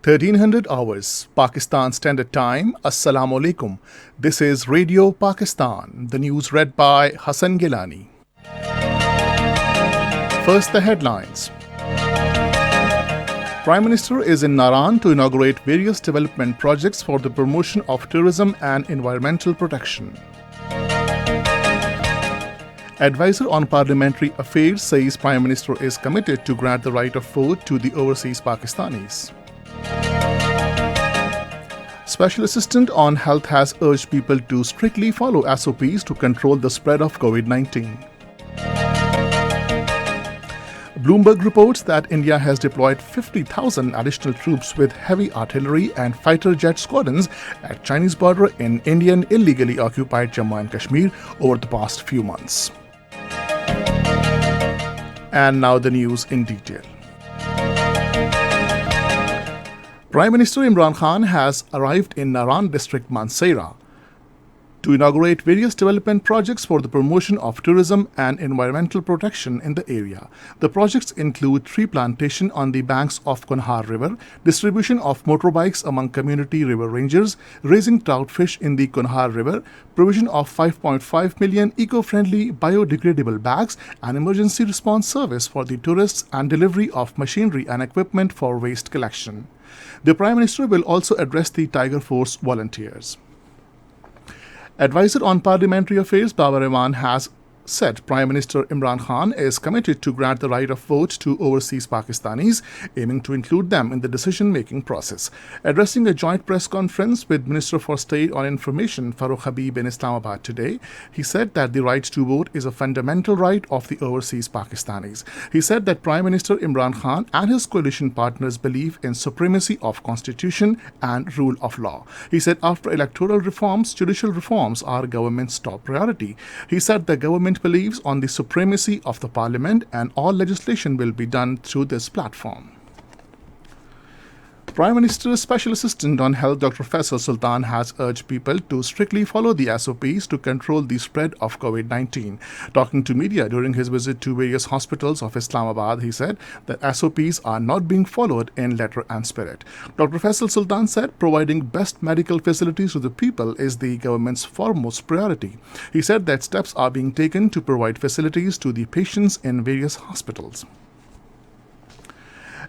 1300 hours, Pakistan Standard Time. Assalamu alaikum. This is Radio Pakistan. The news read by Hassan Gilani. First, the headlines. Prime Minister is in Naran to inaugurate various development projects for the promotion of tourism and environmental protection. Advisor on Parliamentary Affairs says Prime Minister is committed to grant the right of vote to the overseas Pakistanis. Special Assistant on Health has urged people to strictly follow SOPs to control the spread of COVID-19. Bloomberg reports that India has deployed 50,000 additional troops with heavy artillery and fighter jet squadrons at Chinese border in Indian illegally occupied Jammu and Kashmir over the past few months. And now the news in detail. Prime Minister Imran Khan has arrived in Naran district Mansehra to inaugurate various development projects for the promotion of tourism and environmental protection in the area. The projects include tree plantation on the banks of Kunhar River, distribution of motorbikes among community river rangers, raising trout fish in the Kunhar River, provision of 5.5 million eco-friendly biodegradable bags, and emergency response service for the tourists and delivery of machinery and equipment for waste collection. The Prime Minister will also address the Tiger Force volunteers. Advisor on Parliamentary Affairs Babar Rahman has said Prime Minister Imran Khan is committed to grant the right of vote to overseas Pakistanis, aiming to include them in the decision-making process. Addressing a joint press conference with Minister for State on Information Farooq Habib in Islamabad today, he said that the right to vote is a fundamental right of the overseas Pakistanis. He said that Prime Minister Imran Khan and his coalition partners believe in supremacy of constitution and rule of law. He said after electoral reforms, judicial reforms are government's top priority. He said the government believes on the supremacy of the parliament and all legislation will be done through this platform. Prime Minister's Special Assistant on Health Dr. Faisal Sultan has urged people to strictly follow the SOPs to control the spread of COVID-19. Talking to media during his visit to various hospitals of Islamabad, he said that SOPs are not being followed in letter and spirit. Dr. Faisal Sultan said providing best medical facilities to the people is the government's foremost priority. He said that steps are being taken to provide facilities to the patients in various hospitals.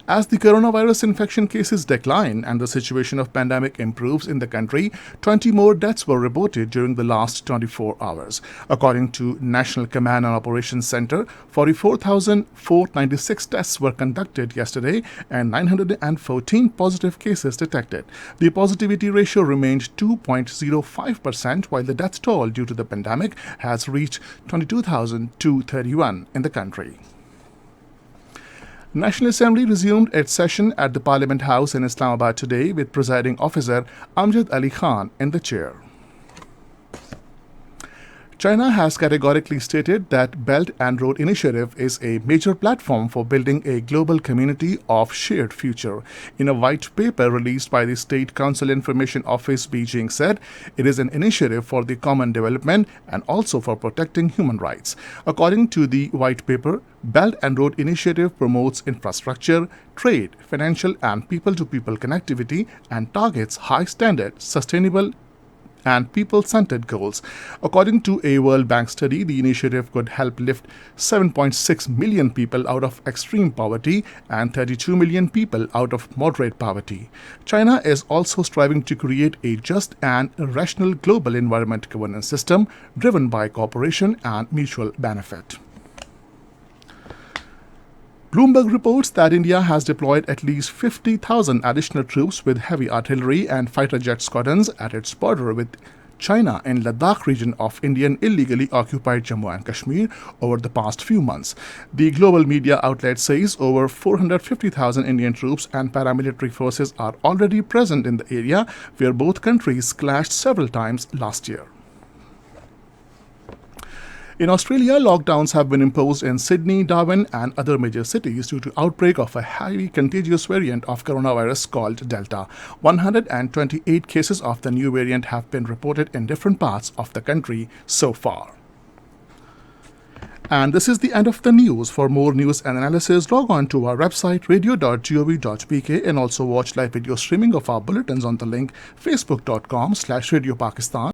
As the coronavirus infection cases decline and the situation of pandemic improves in the country, 20 more deaths were reported during the last 24 hours. According to National Command and Operations Center, 44,496 tests were conducted yesterday and 914 positive cases detected. The positivity ratio remained 2.05%, while the death toll due to the pandemic has reached 22,231 in the country. National Assembly resumed its session at the Parliament House in Islamabad today with Presiding Officer Amjad Ali Khan in the chair. China has categorically stated that Belt and Road Initiative is a major platform for building a global community of shared future. In a white paper released by the State Council Information Office, Beijing said it is an initiative for the common development and also for protecting human rights. According to the white paper, Belt and Road Initiative promotes infrastructure, trade, financial and people-to-people connectivity and targets high-standard, sustainable and people-centered goals. According to a World Bank study, the initiative could help lift 7.6 million people out of extreme poverty and 32 million people out of moderate poverty. China is also striving to create a just and rational global environment governance system driven by cooperation and mutual benefit. Bloomberg reports that India has deployed at least 50,000 additional troops with heavy artillery and fighter jet squadrons at its border with China in Ladakh region of Indian illegally occupied Jammu and Kashmir over the past few months. The global media outlet says over 450,000 Indian troops and paramilitary forces are already present in the area, where both countries clashed several times last year. In Australia, lockdowns have been imposed in Sydney, Darwin and other major cities due to outbreak of a highly contagious variant of coronavirus called Delta. 128 cases of the new variant have been reported in different parts of the country so far. And this is the end of the news. For more news and analysis, log on to our website radio.gov.pk and also watch live video streaming of our bulletins on the link facebook.com/Radio Pakistan.